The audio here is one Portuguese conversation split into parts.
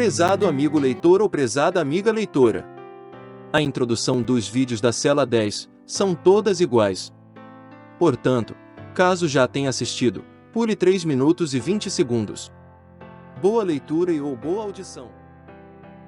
Prezado amigo leitor ou prezada amiga leitora. A introdução dos vídeos da cela 10 são todas iguais. Portanto, caso já tenha assistido, pule 3 minutos e 20 segundos. Boa leitura e ou boa audição.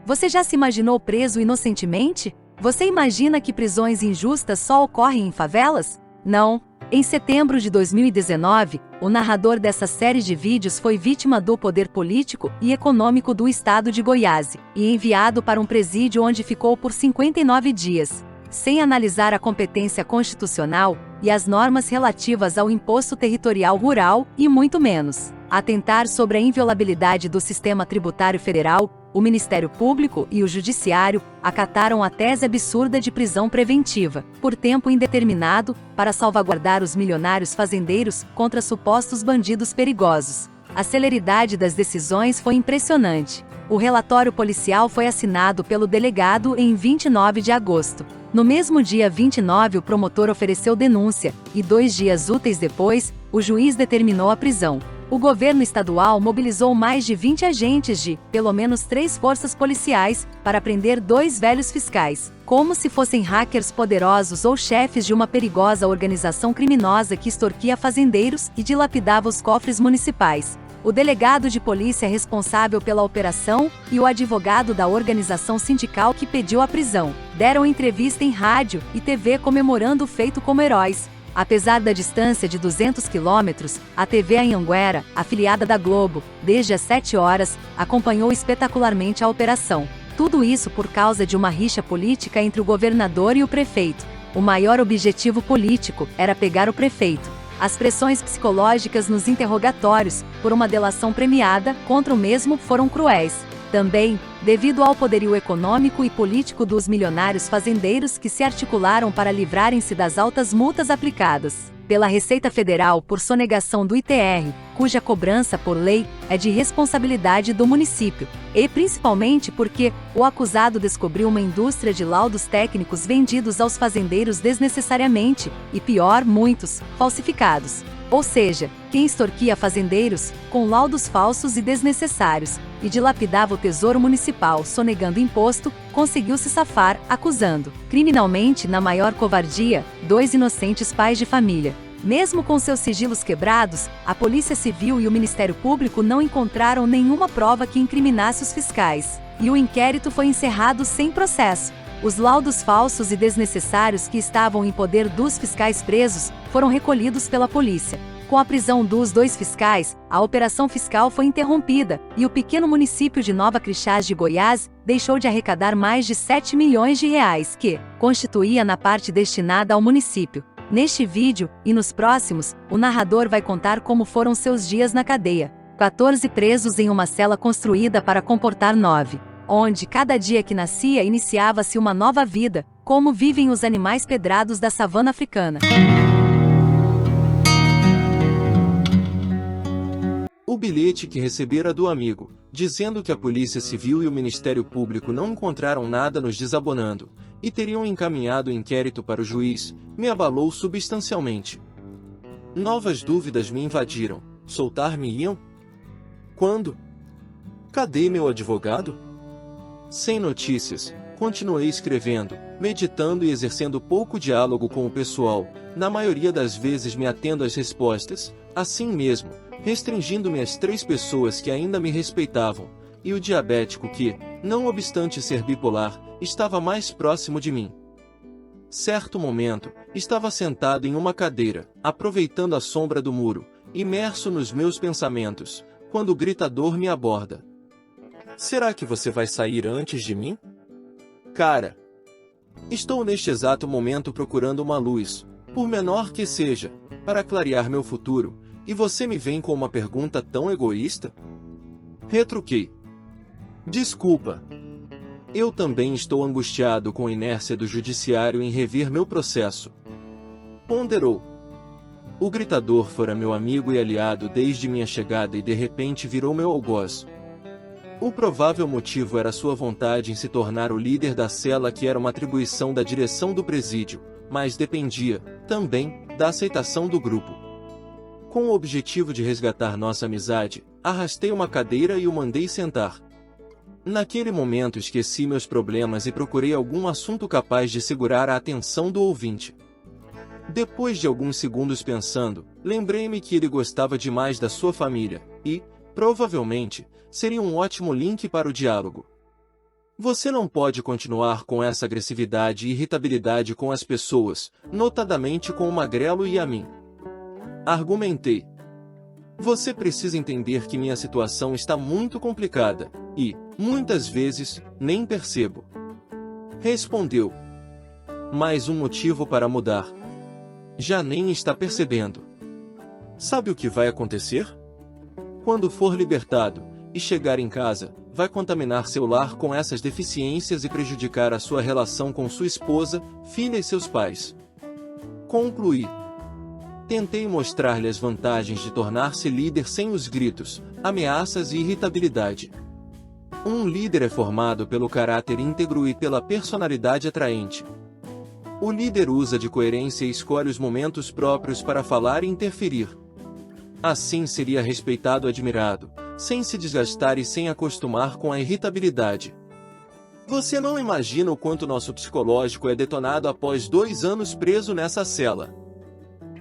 Você já se imaginou preso inocentemente? Você imagina que prisões injustas só ocorrem em favelas? Não. Em setembro de 2019, o narrador dessa série de vídeos foi vítima do poder político e econômico do estado de Goiás e enviado para um presídio onde ficou por 59 dias. Sem analisar a competência constitucional e as normas relativas ao imposto territorial rural e muito menos atentar sobre a inviolabilidade do sistema tributário federal, o Ministério Público e o Judiciário acataram a tese absurda de prisão preventiva, por tempo indeterminado, para salvaguardar os milionários fazendeiros contra supostos bandidos perigosos. A celeridade das decisões foi impressionante. O relatório policial foi assinado pelo delegado em 29 de agosto. No mesmo dia 29, o promotor ofereceu denúncia, e 2 dias úteis depois, o juiz determinou a prisão. O governo estadual mobilizou mais de 20 agentes de, pelo menos 3 forças policiais, para prender 2 velhos fiscais, como se fossem hackers poderosos ou chefes de uma perigosa organização criminosa que extorquia fazendeiros e dilapidava os cofres municipais. O delegado de polícia responsável pela operação e o advogado da organização sindical que pediu a prisão deram entrevista em rádio e TV comemorando o feito como heróis. Apesar da distância de 200 quilômetros, a TV Anhanguera, afiliada da Globo, desde as 7 horas, acompanhou espetacularmente a operação. Tudo isso por causa de uma rixa política entre o governador e o prefeito. O maior objetivo político era pegar o prefeito. As pressões psicológicas nos interrogatórios, por uma delação premiada, contra o mesmo foram cruéis. Também, devido ao poderio econômico e político dos milionários fazendeiros que se articularam para livrarem-se das altas multas aplicadas pela Receita Federal por sonegação do ITR, cuja cobrança por lei é de responsabilidade do município, e principalmente porque o acusado descobriu uma indústria de laudos técnicos vendidos aos fazendeiros desnecessariamente, e pior, muitos, falsificados. Ou seja, quem extorquia fazendeiros, com laudos falsos e desnecessários, e dilapidava o tesouro municipal sonegando imposto, conseguiu se safar, acusando, criminalmente na maior covardia, 2 inocentes pais de família. Mesmo com seus sigilos quebrados, a Polícia Civil e o Ministério Público não encontraram nenhuma prova que incriminasse os fiscais, e o inquérito foi encerrado sem processo. Os laudos falsos e desnecessários que estavam em poder dos fiscais presos foram recolhidos pela polícia. Com a prisão dos 2 fiscais, a operação fiscal foi interrompida e o pequeno município de Nova Crixás de Goiás deixou de arrecadar mais de 7 milhões de reais que constituía na parte destinada ao município. Neste vídeo, e nos próximos, o narrador vai contar como foram seus dias na cadeia. 14 presos em uma cela construída para comportar 9. Onde cada dia que nascia iniciava-se uma nova vida, como vivem os animais pedrados da savana africana. O bilhete que recebera do amigo, dizendo que a Polícia Civil e o Ministério Público não encontraram nada nos desabonando, e teriam encaminhado o inquérito para o juiz, me abalou substancialmente. Novas dúvidas me invadiram. Soltar-me-iam? Quando? Cadê meu advogado? Sem notícias, continuei escrevendo, meditando e exercendo pouco diálogo com o pessoal, na maioria das vezes me atendo às respostas, assim mesmo, restringindo-me às 3 pessoas que ainda me respeitavam, e o diabético que, não obstante ser bipolar, estava mais próximo de mim. Certo momento, estava sentado em uma cadeira, aproveitando a sombra do muro, imerso nos meus pensamentos, quando o gritador me aborda. Será que você vai sair antes de mim? Cara, estou neste exato momento procurando uma luz, por menor que seja, para clarear meu futuro, e você me vem com uma pergunta tão egoísta? Retruquei. Desculpa. Eu também estou angustiado com a inércia do judiciário em rever meu processo. Ponderou. O gritador fora meu amigo e aliado desde minha chegada e de repente virou meu algoz. O provável motivo era sua vontade em se tornar o líder da cela, que era uma atribuição da direção do presídio, mas dependia, também, da aceitação do grupo. Com o objetivo de resgatar nossa amizade, arrastei uma cadeira e o mandei sentar. Naquele momento esqueci meus problemas e procurei algum assunto capaz de segurar a atenção do ouvinte. Depois de alguns segundos pensando, lembrei-me que ele gostava demais da sua família, e, provavelmente, seria um ótimo link para o diálogo. Você não pode continuar com essa agressividade e irritabilidade com as pessoas, notadamente com o magrelo e a mim. Argumentei. Você precisa entender que minha situação está muito complicada, e, muitas vezes, nem percebo. Respondeu. Mais um motivo para mudar. Já nem está percebendo. Sabe o que vai acontecer? Quando for libertado, e chegar em casa, vai contaminar seu lar com essas deficiências e prejudicar a sua relação com sua esposa, filha e seus pais. Concluí. Tentei mostrar-lhe as vantagens de tornar-se líder sem os gritos, ameaças e irritabilidade. Um líder é formado pelo caráter íntegro e pela personalidade atraente. O líder usa de coerência e escolhe os momentos próprios para falar e interferir. Assim seria respeitado e admirado, sem se desgastar e sem acostumar com a irritabilidade. Você não imagina o quanto nosso psicológico é detonado após 2 anos preso nessa cela.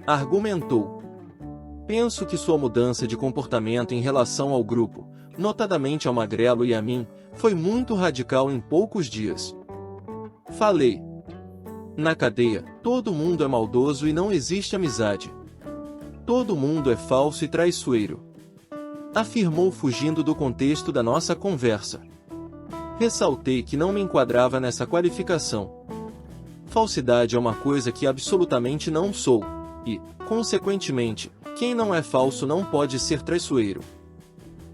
Argumentou. Penso que sua mudança de comportamento em relação ao grupo, notadamente ao magrelo e a mim, foi muito radical em poucos dias. Falei. Na cadeia, todo mundo é maldoso e não existe amizade. Todo mundo é falso e traiçoeiro. Afirmou fugindo do contexto da nossa conversa. Ressaltei que não me enquadrava nessa qualificação. Falsidade é uma coisa que absolutamente não sou, e, consequentemente, quem não é falso não pode ser traiçoeiro.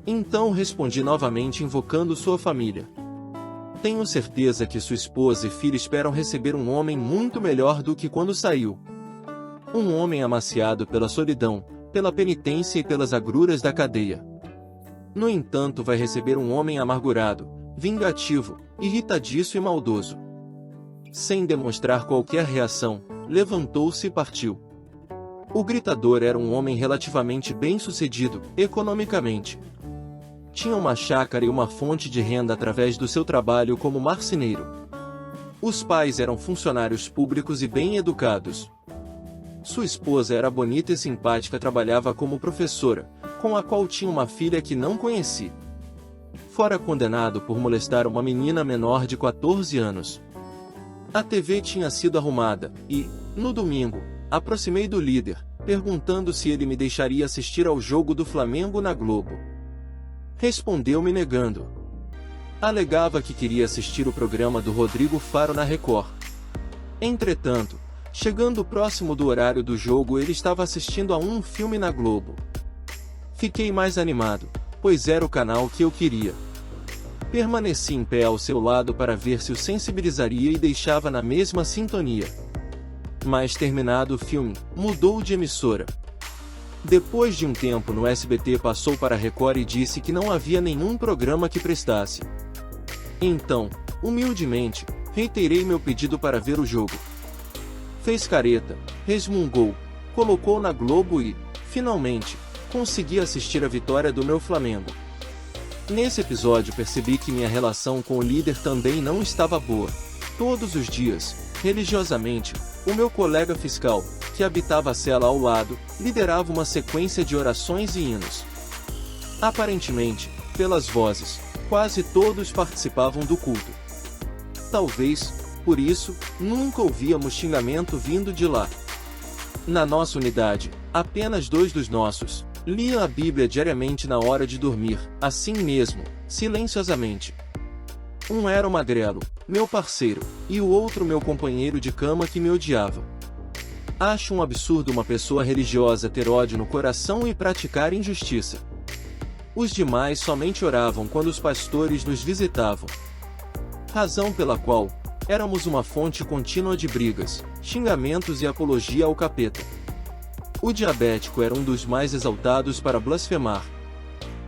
Então respondi novamente invocando sua família. Tenho certeza que sua esposa e filha esperam receber um homem muito melhor do que quando saiu. Um homem amaciado pela solidão, pela penitência e pelas agruras da cadeia. No entanto, vai receber um homem amargurado, vingativo, irritadiço e maldoso. Sem demonstrar qualquer reação, levantou-se e partiu. O gritador era um homem relativamente bem-sucedido, economicamente. Tinha uma chácara e uma fonte de renda através do seu trabalho como marceneiro. Os pais eram funcionários públicos e bem educados. Sua esposa era bonita e simpática, trabalhava como professora, com a qual tinha uma filha que não conheci. Fora condenado por molestar uma menina menor de 14 anos. A TV tinha sido arrumada, e, no domingo, aproximei do líder, perguntando se ele me deixaria assistir ao jogo do Flamengo na Globo. Respondeu-me negando. Alegava que queria assistir o programa do Rodrigo Faro na Record. Entretanto, chegando próximo do horário do jogo, ele estava assistindo a um filme na Globo. Fiquei mais animado, pois era o canal que eu queria. Permaneci em pé ao seu lado para ver se o sensibilizaria e deixava na mesma sintonia. Mas terminado o filme, mudou de emissora. Depois de um tempo no SBT passou para a Record e disse que não havia nenhum programa que prestasse. Então, humildemente, reiterei meu pedido para ver o jogo. Fez careta, resmungou, colocou na Globo e, finalmente, consegui assistir a vitória do meu Flamengo. Nesse episódio percebi que minha relação com o líder também não estava boa. Todos os dias, religiosamente, o meu colega fiscal, que habitava a cela ao lado, liderava uma sequência de orações e hinos. Aparentemente, pelas vozes, quase todos participavam do culto. Talvez, por isso, nunca ouvíamos xingamento vindo de lá. Na nossa unidade, apenas 2 dos nossos liam a Bíblia diariamente na hora de dormir, assim mesmo, silenciosamente. Um era o magrelo, meu parceiro, e o outro meu companheiro de cama que me odiava. Acho um absurdo uma pessoa religiosa ter ódio no coração e praticar injustiça. Os demais somente oravam quando os pastores nos visitavam. Razão pela qual éramos uma fonte contínua de brigas, xingamentos e apologia ao capeta. O diabético era um dos mais exaltados para blasfemar.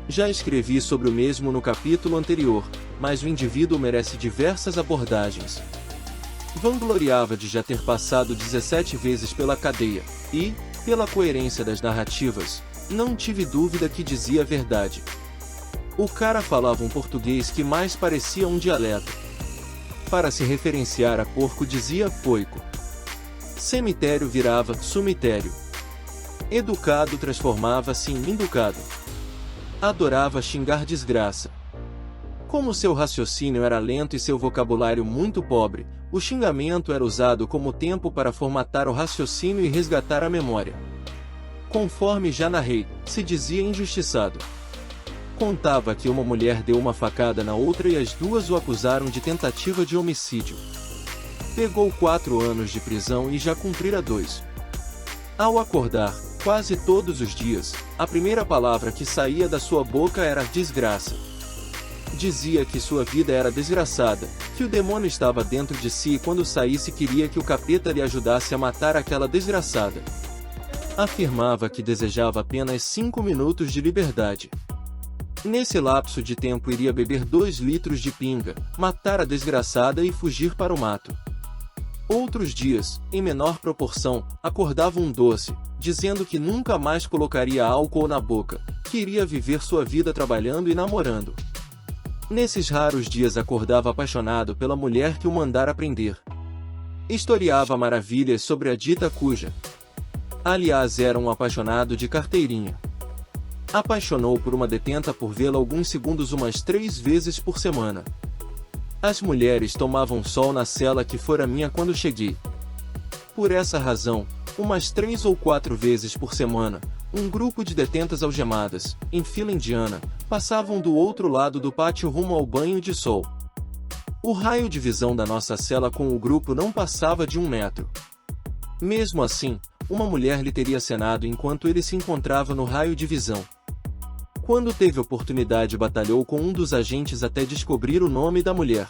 Já escrevi sobre o mesmo no capítulo anterior, mas o indivíduo merece diversas abordagens. Vangloriava de já ter passado 17 vezes pela cadeia, e, pela coerência das narrativas, não tive dúvida que dizia a verdade. O cara falava um português que mais parecia um dialeto. Para se referenciar a porco dizia poico. Cemitério virava sumitério. Educado transformava-se em inducado. Adorava xingar desgraça. Como seu raciocínio era lento e seu vocabulário muito pobre, o xingamento era usado como tempo para formatar o raciocínio e resgatar a memória. Conforme já narrei, se dizia injustiçado. Contava que uma mulher deu uma facada na outra e as duas o acusaram de tentativa de homicídio. Pegou 4 anos de prisão e já cumprira 2. Ao acordar, quase todos os dias, a primeira palavra que saía da sua boca era desgraça. Dizia que sua vida era desgraçada, que o demônio estava dentro de si e quando saísse queria que o capeta lhe ajudasse a matar aquela desgraçada. Afirmava que desejava apenas 5 minutos de liberdade. Nesse lapso de tempo iria beber 2 litros de pinga, matar a desgraçada e fugir para o mato. Outros dias, em menor proporção, acordava um doce, dizendo que nunca mais colocaria álcool na boca, que iria viver sua vida trabalhando e namorando. Nesses raros dias acordava apaixonado pela mulher que o mandara prender. Historiava maravilhas sobre a dita cuja. Aliás, era um apaixonado de carteirinha. Apaixonou por uma detenta por vê-la alguns segundos umas 3 vezes por semana. As mulheres tomavam sol na cela que fora minha quando cheguei. Por essa razão, umas 3 ou 4 vezes por semana, um grupo de detentas algemadas, em fila indiana, passavam do outro lado do pátio rumo ao banho de sol. O raio de visão da nossa cela com o grupo não passava de 1 metro. Mesmo assim, uma mulher lhe teria acenado enquanto ele se encontrava no raio de visão. Quando teve oportunidade, batalhou com um dos agentes até descobrir o nome da mulher.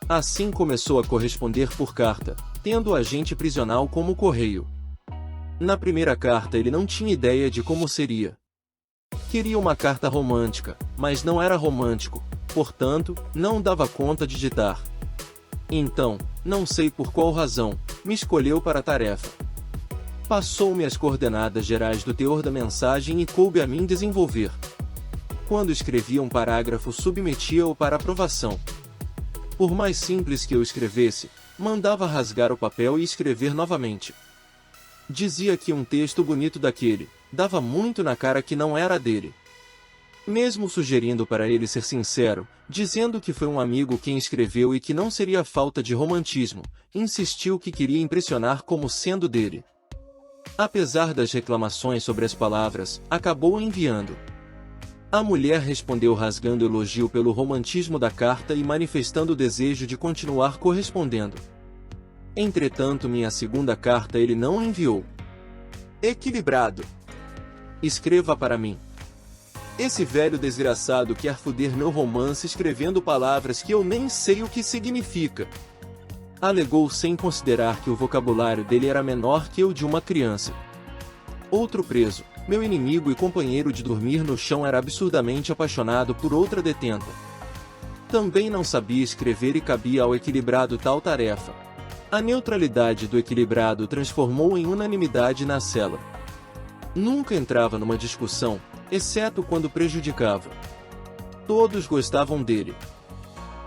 Assim começou a corresponder por carta, tendo o agente prisional como correio. Na primeira carta ele não tinha ideia de como seria. Queria uma carta romântica, mas não era romântico, portanto, não dava conta de digitar. Então, não sei por qual razão, me escolheu para a tarefa. Passou-me as coordenadas gerais do teor da mensagem e coube a mim desenvolver. Quando escrevia um parágrafo, submetia-o para aprovação. Por mais simples que eu escrevesse, mandava rasgar o papel e escrever novamente. Dizia que um texto bonito daquele, dava muito na cara que não era dele. Mesmo sugerindo para ele ser sincero, dizendo que foi um amigo quem escreveu e que não seria falta de romantismo, insistiu que queria impressionar como sendo dele. Apesar das reclamações sobre as palavras, acabou enviando. A mulher respondeu rasgando elogio pelo romantismo da carta e manifestando o desejo de continuar correspondendo. Entretanto, minha segunda carta ele não enviou. Equilibrado. Escreva para mim. Esse velho desgraçado quer foder meu romance escrevendo palavras que eu nem sei o que significa. Alegou sem considerar que o vocabulário dele era menor que o de uma criança. Outro preso, meu inimigo e companheiro de dormir no chão, era absurdamente apaixonado por outra detenta. Também não sabia escrever e cabia ao equilibrado tal tarefa. A neutralidade do equilibrado transformou em unanimidade na cela. Nunca entrava numa discussão, exceto quando prejudicava. Todos gostavam dele.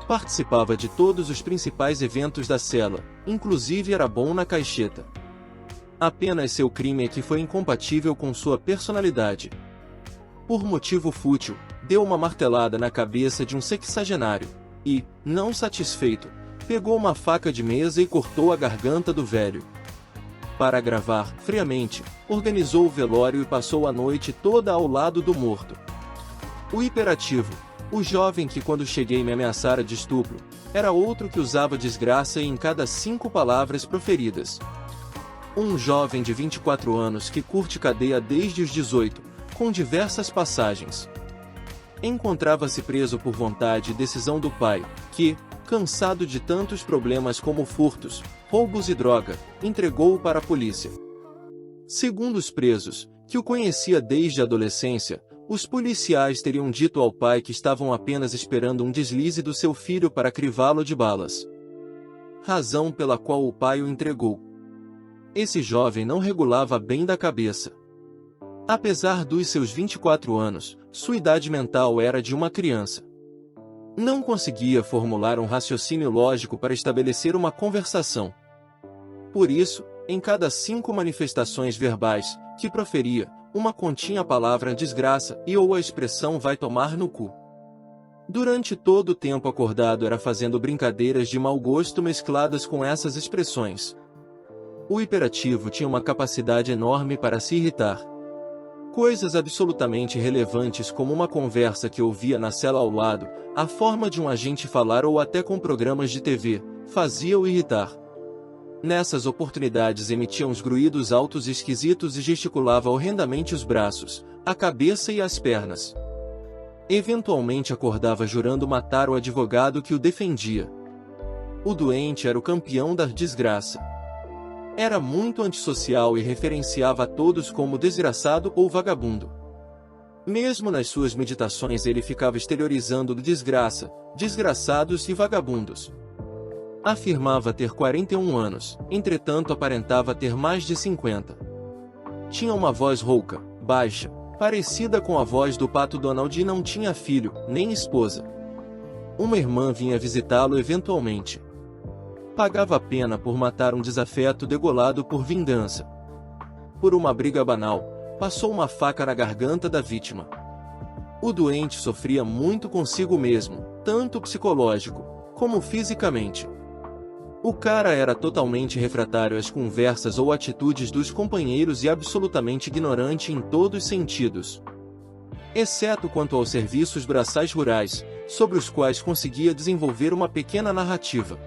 Participava de todos os principais eventos da cela, inclusive era bom na caixeta. Apenas seu crime é que foi incompatível com sua personalidade. Por motivo fútil, deu uma martelada na cabeça de um sexagenário, e, não satisfeito, pegou uma faca de mesa e cortou a garganta do velho. Para agravar, friamente, organizou o velório e passou a noite toda ao lado do morto. O hiperativo, o jovem que quando cheguei me ameaçara de estupro, era outro que usava desgraça em cada 5 palavras proferidas. Um jovem de 24 anos que curte cadeia desde os 18, com diversas passagens. Encontrava-se preso por vontade e decisão do pai, que, cansado de tantos problemas como furtos, roubos e droga, entregou-o para a polícia. Segundo os presos, que o conhecia desde a adolescência, os policiais teriam dito ao pai que estavam apenas esperando um deslize do seu filho para crivá-lo de balas. Razão pela qual o pai o entregou. Esse jovem não regulava bem da cabeça. Apesar dos seus 24 anos, sua idade mental era de uma criança. Não conseguia formular um raciocínio lógico para estabelecer uma conversação. Por isso, em cada 5 manifestações verbais que proferia, uma continha a palavra desgraça e ou a expressão vai tomar no cu. Durante todo o tempo acordado era fazendo brincadeiras de mau gosto mescladas com essas expressões. O hiperativo tinha uma capacidade enorme para se irritar. Coisas absolutamente relevantes como uma conversa que ouvia na cela ao lado, a forma de um agente falar ou até com programas de TV, fazia-o irritar. Nessas oportunidades emitia uns grunhidos altos e esquisitos e gesticulava horrendamente os braços, a cabeça e as pernas. Eventualmente acordava jurando matar o advogado que o defendia. O doente era o campeão da desgraça. Era muito antissocial e referenciava a todos como desgraçado ou vagabundo. Mesmo nas suas meditações ele ficava exteriorizando desgraça, desgraçados e vagabundos. Afirmava ter 41 anos, entretanto aparentava ter mais de 50. Tinha uma voz rouca, baixa, parecida com a voz do Pato Donald e não tinha filho, nem esposa. Uma irmã vinha visitá-lo eventualmente. Pagava a pena por matar um desafeto degolado por vingança. Por uma briga banal, passou uma faca na garganta da vítima. O doente sofria muito consigo mesmo, tanto psicológico, como fisicamente. O cara era totalmente refratário às conversas ou atitudes dos companheiros e absolutamente ignorante em todos os sentidos. Exceto quanto aos serviços braçais rurais, sobre os quais conseguia desenvolver uma pequena narrativa.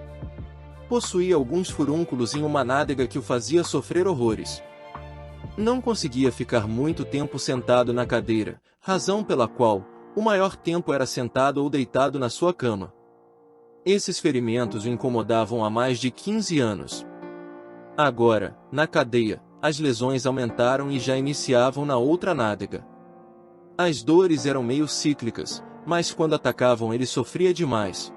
Possuía alguns furúnculos em uma nádega que o fazia sofrer horrores. Não conseguia ficar muito tempo sentado na cadeira, razão pela qual, o maior tempo era sentado ou deitado na sua cama. Esses ferimentos o incomodavam há mais de 15 anos. Agora, na cadeia, as lesões aumentaram e já iniciavam na outra nádega. As dores eram meio cíclicas, mas quando atacavam ele sofria demais.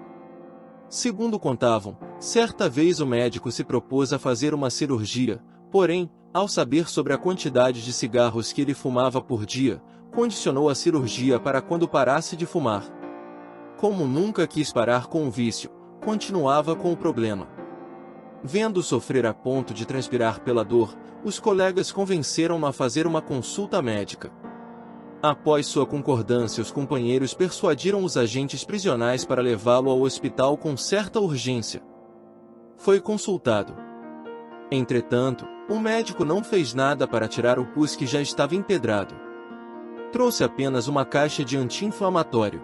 Segundo contavam, certa vez o médico se propôs a fazer uma cirurgia, porém, ao saber sobre a quantidade de cigarros que ele fumava por dia, condicionou a cirurgia para quando parasse de fumar. Como nunca quis parar com o vício, continuava com o problema. Vendo-o sofrer a ponto de transpirar pela dor, os colegas convenceram-no a fazer uma consulta médica. Após sua concordância, os companheiros persuadiram os agentes prisionais para levá-lo ao hospital com certa urgência. Foi consultado. Entretanto, o médico não fez nada para tirar o pus que já estava empedrado. Trouxe apenas uma caixa de anti-inflamatório.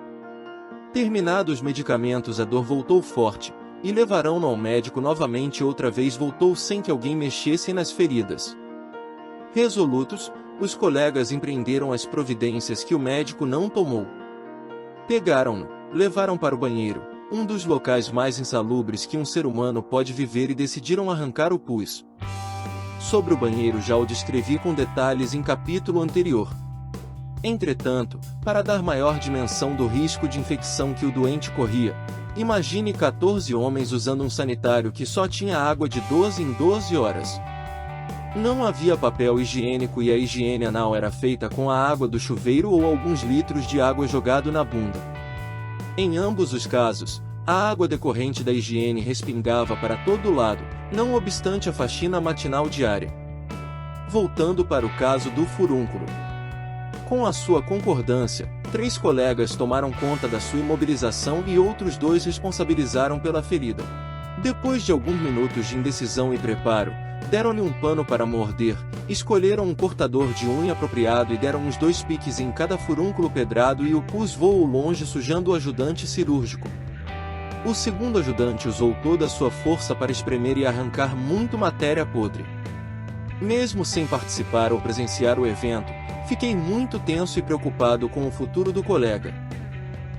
Terminados os medicamentos, a dor voltou forte, e levaram-no ao médico novamente. Outra vez voltou sem que alguém mexesse nas feridas. Resolutos, os colegas empreenderam as providências que o médico não tomou. Pegaram-no, levaram para o banheiro, um dos locais mais insalubres que um ser humano pode viver, e decidiram arrancar o pus. Sobre o banheiro já o descrevi com detalhes em capítulo anterior. Entretanto, para dar maior dimensão do risco de infecção que o doente corria, imagine 14 homens usando um sanitário que só tinha água de 12 em 12 horas. Não havia papel higiênico e a higiene anal era feita com a água do chuveiro ou alguns litros de água jogado na bunda. Em ambos os casos, a água decorrente da higiene respingava para todo lado, não obstante a faxina matinal diária. Voltando para o caso do furúnculo. Com a sua concordância, 3 colegas tomaram conta da sua imobilização e outros 2 responsabilizaram pela ferida. Depois de alguns minutos de indecisão e preparo, deram-lhe um pano para morder, escolheram um cortador de unha apropriado e deram uns 2 piques em cada furúnculo pedrado, e o pus voou longe, sujando o ajudante cirúrgico. O segundo ajudante usou toda a sua força para espremer e arrancar muito matéria podre. Mesmo sem participar ou presenciar o evento, fiquei muito tenso e preocupado com o futuro do colega.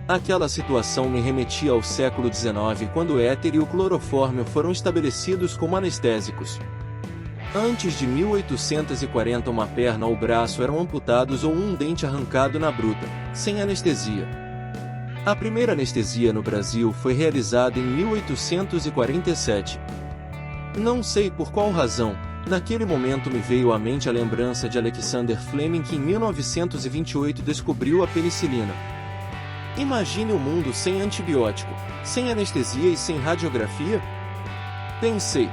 Aquela situação me remetia ao século XIX, quando o éter e o clorofórmio foram estabelecidos como anestésicos. Antes de 1840, uma perna ou braço eram amputados ou um dente arrancado na bruta, sem anestesia. A primeira anestesia no Brasil foi realizada em 1847. Não sei por qual razão, Naquele momento me veio à mente a lembrança de Alexander Fleming, que em 1928 descobriu a penicilina. Imagine um mundo sem antibiótico, sem anestesia e sem radiografia? Pensei.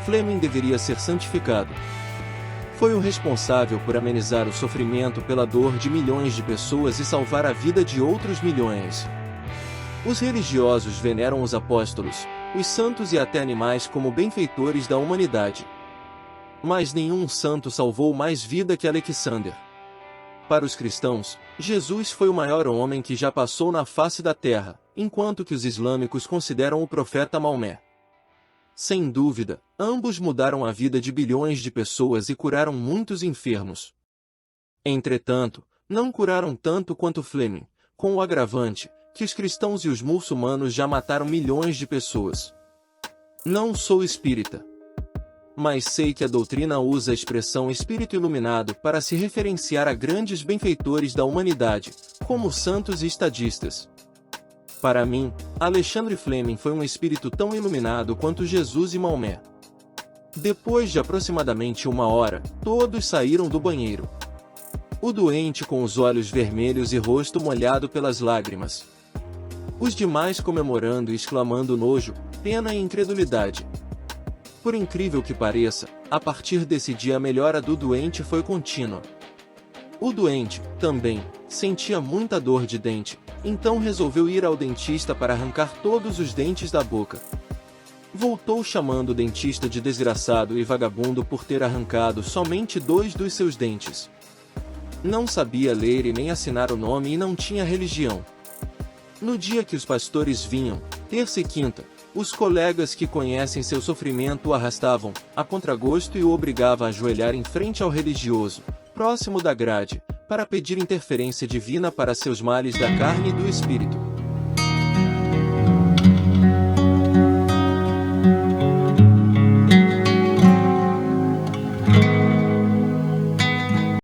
Fleming deveria ser santificado. Foi o responsável por amenizar o sofrimento pela dor de milhões de pessoas e salvar a vida de outros milhões. Os religiosos veneram os apóstolos, os santos e até animais como benfeitores da humanidade. Mas nenhum santo salvou mais vida que Alexander. Para os cristãos, Jesus foi o maior homem que já passou na face da terra, enquanto que os islâmicos consideram o profeta Maomé. Sem dúvida, ambos mudaram a vida de bilhões de pessoas e curaram muitos enfermos. Entretanto, não curaram tanto quanto Fleming, com o agravante que os cristãos e os muçulmanos já mataram milhões de pessoas. Não sou espírita, mas sei que a doutrina usa a expressão espírito iluminado para se referenciar a grandes benfeitores da humanidade, como santos e estadistas. Para mim, Alexander Fleming foi um espírito tão iluminado quanto Jesus e Maomé. Depois de aproximadamente 1 hora, todos saíram do banheiro. O doente com os olhos vermelhos e rosto molhado pelas lágrimas. Os demais comemorando e exclamando nojo, pena e incredulidade. Por incrível que pareça, a partir desse dia a melhora do doente foi contínua. O doente, também, sentia muita dor de dente, então resolveu ir ao dentista para arrancar todos os dentes da boca. Voltou chamando o dentista de desgraçado e vagabundo por ter arrancado somente 2 dos seus dentes. Não sabia ler e nem assinar o nome e não tinha religião. No dia que os pastores vinham, terça e quinta, os colegas que conhecem seu sofrimento o arrastavam, a contragosto, e o obrigavam a ajoelhar em frente ao religioso, próximo da grade, para pedir interferência divina para seus males da carne e do espírito.